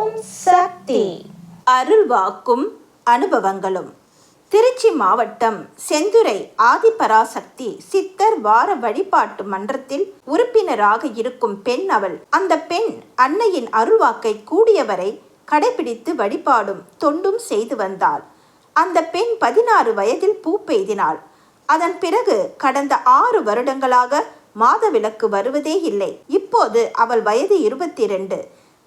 ஓம் சக்தி. அருள்வாக்கும் அனுபவங்களும். திருச்சி மாவட்டம் செந்துறை ஆதிபராசக்தி சித்தர் வார வழிபாட்டு மன்றத்தில் உறுப்பினராக இருக்கும் பெண் அவள். அந்த பெண் அன்னையின் அருள்வாக்கை கூடியவரை கடைபிடித்து வழிபாடும் தொண்டும் செய்து வந்தாள். அந்த பெண் 16 வயதில் பூ பெய்தினாள். அதன் பிறகு கடந்த 6 வருடங்களாக மாதவிலக்கு வருவதே இல்லை. இப்போது அவள் வயது 22.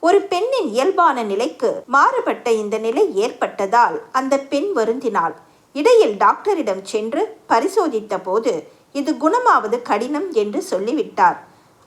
ஒரு பெண்ணின் இயல்பான நிலைக்கு மாறுபட்ட இந்த நிலை ஏற்பட்டதால் அந்த பெண் வருந்தினாள். இடையில் டாக்டரிடம் சென்று பரிசோதித்த போது இது குணமாவது கடினம் என்று சொல்லிவிட்டார்.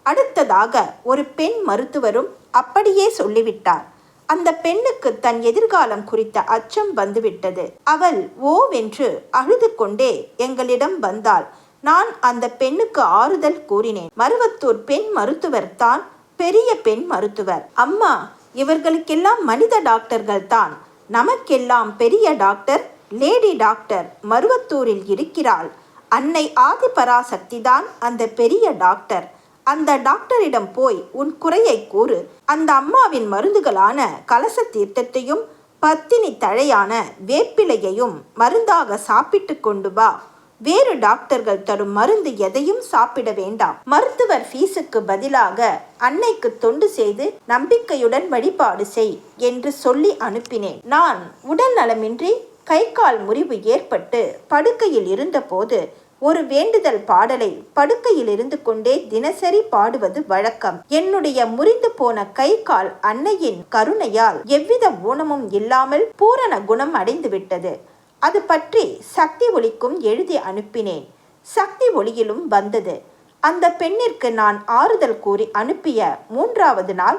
அடுத்ததாக ஒரு பெண் மருத்துவரும் அப்படியே சொல்லிவிட்டார். அந்த பெண்ணுக்கு தன் எதிர்காலம் குறித்த அச்சம் வந்துவிட்டது. அவள் ஓவென்று அழுது கொண்டே எங்களிடம் வந்தாள். நான் அந்த பெண்ணுக்கு ஆறுதல் கூறினேன். மருவத்தூர் பெண் மருத்துவர் தான் பெரிய பெண் மருத்துவர். அம்மா, இவர்களுக்கெல்லாம் மனித டாக்டர்கள் தான், நமக்கெல்லாம் பெரிய டாக்டர் லேடி டாக்டர் மருவத்தூரில் இருக்கிறாள். அன்னை ஆதிபராசக்தி தான் அந்த பெரிய டாக்டர். அந்த டாக்டரிடம் போய் உன் குறையை கூறு. அந்த அம்மாவின் மருந்துகளான கலச தீர்த்தத்தையும் பத்தினி தழையான வேப்பிலையையும் மருந்தாக சாப்பிட்டு கொண்டு வா. வேறு டாக்டர்கள் தரும் மருந்து எதையும் சாப்பிட வேண்டாம். மருத்துவர் ஃபீஸுக்கு பதிலாக அன்னைக்கு தொண்டு செய்து நம்பிக்கையுடன் வழிபாடு செய் என்று சொல்லி அனுப்பினேன். நான் உடல் நலமின்றி கை கால் முறிவு ஏற்பட்டு படுக்கையில் இருந்தபோது ஒரு வேண்டுதல் பாடலை படுக்கையில் இருந்து கொண்டே தினசரி பாடுவது வழக்கம். என்னுடைய முறிந்து போன கை கால் அன்னையின் கருணையால் எவ்வித ஊனமும் இல்லாமல் பூரண குணம் அடைந்து விட்டது. அது பற்றி சக்தி ஒளிக்கும் எழுதி அனுப்பினேன். சக்தி ஒளியிலும் வந்தது. அந்த பெண்ணிற்கு நான் ஆறுதல் கூறி அனுப்பிய 3வது நாள்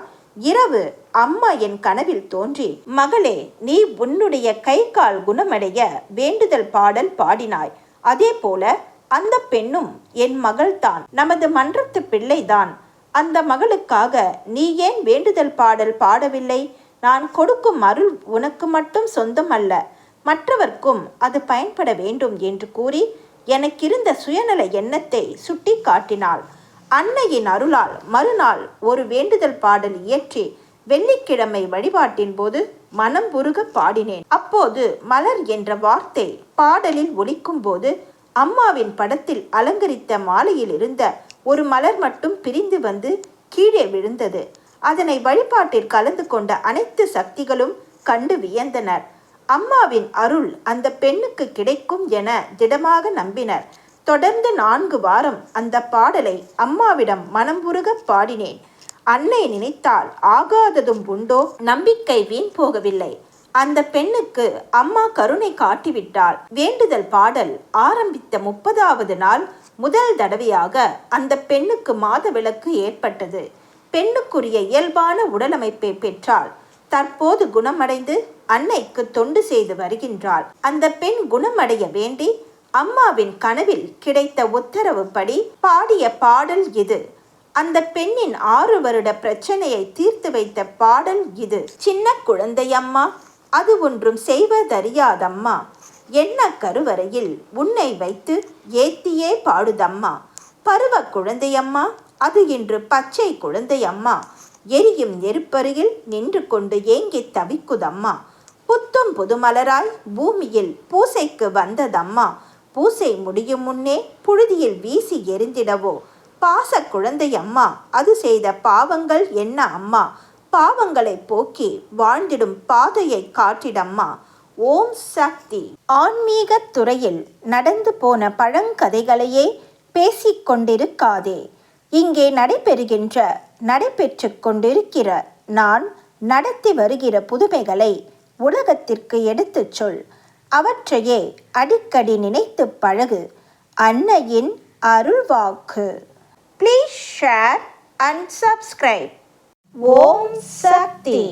இரவு அம்மா என் கனவில் தோன்றி, மகளே, நீ உன்னுடைய கை கால் குணமடைய வேண்டுதல் பாடல் பாடினாய். அதே போல அந்த பெண்ணும் என் மகள்தான், நமது மன்றத்து பிள்ளைதான். அந்த மகளுக்காக நீ ஏன் வேண்டுதல் பாடல் பாடவில்லை? நான் கொடுக்கும் அருள் உனக்கு மட்டும் சொந்தம் அல்ல, மற்றவர்க்கும் அது பயன்பட வேண்டும் என்று கூறி எனக்கிருந்த சுயநல எண்ணத்தை சுட்டி காட்டினாள். அன்னையின் அருளால் மறுநாள் ஒரு வேண்டுதல் பாடல் இயற்றி வெள்ளிக்கிழமை வழிபாட்டின் போது மனம் உருக பாடினேன். அப்போது மலர் என்ற வார்த்தை பாடலில் ஒலிக்கும் போது அம்மாவின் படத்தில் அலங்கரித்த மாலையில் இருந்த ஒரு மலர் மட்டும் பிரிந்து வந்து கீழே விழுந்தது. அதனை வழிபாட்டில் கலந்து கொண்ட அனைத்து சக்திகளும் கண்டு வியந்தனர். அம்மாவின் அருள் அந்த பெண்ணுக்கு கிடைக்கும் என திடமாக நம்பினர். தொடர்ந்து 4 வாரம் அந்த பாடலை அம்மாவிடம் மனம்புருக பாடினேன். அன்னை நினைத்தால் ஆகாததும் உண்டோ? நம்பிக்கை வீண் போகவில்லை. அந்த பெண்ணுக்கு அம்மா கருணை காட்டிவிட்டாள். வேண்டுதல் பாடல் ஆரம்பித்த 30வது நாள் முதல் தடவையாக அந்த பெண்ணுக்கு மாதவிலக்கு ஏற்பட்டது. பெண்ணுக்குரிய இயல்பான உடலமைப்பை பெற்றாள். தற்போது குணமடைந்து அன்னைக்கு தொண்டு செய்து வருகின்றாள். அந்த பெண் குணமடைய வேண்டி அம்மாவின் கனவில் கிடைத்த உத்தரவுப்படி பாடிய பாடல் இது. அந்த பெண்ணின் 6 வருட பிரச்சனையை தீர்த்து வைத்த பாடல் இது. சின்ன குழந்தையம்மா, அது ஒன்றும் செய்வதறியாதம்மா, என்ன கருவறையில் உன்னை வைத்து ஏத்தியே பாடுதம்மா. பருவ குழந்தையம்மா, அது இன்று பச்சை குழந்தையம்மா, எரியும் நெருப்பருகில் நின்று கொண்டு ஏங்கி தவிக்குதம்மா. புத்தும் புதுமலராய் பூமியில் பூசைக்கு வந்ததம்மா, பூசை முடியும் முன்னே புழுதியில் வீசி எரிந்திடவோ. பாச குழந்தையம்மா, அது செய்த பாவங்கள் என்ன அம்மா, பாவங்களை போக்கி வாழ்ந்திடும் பாதையை காட்டிடம்மா. ஓம் சக்தி. ஆன்மீக துறையில் நடந்து போன பழங்கதைகளையே பேசிக்கொண்டிருக்காதே. இங்கே நடைபெற்று கொண்டிருக்கிற நான் நடத்தி வருகிற புதுமைகளை உலகத்திற்கு எடுத்துச் சொல். அவற்றையே அடிக்கடி நினைத்து பழகு. அன்னையின் அருள்வாக்கு. Please share and subscribe. Om Sakthi.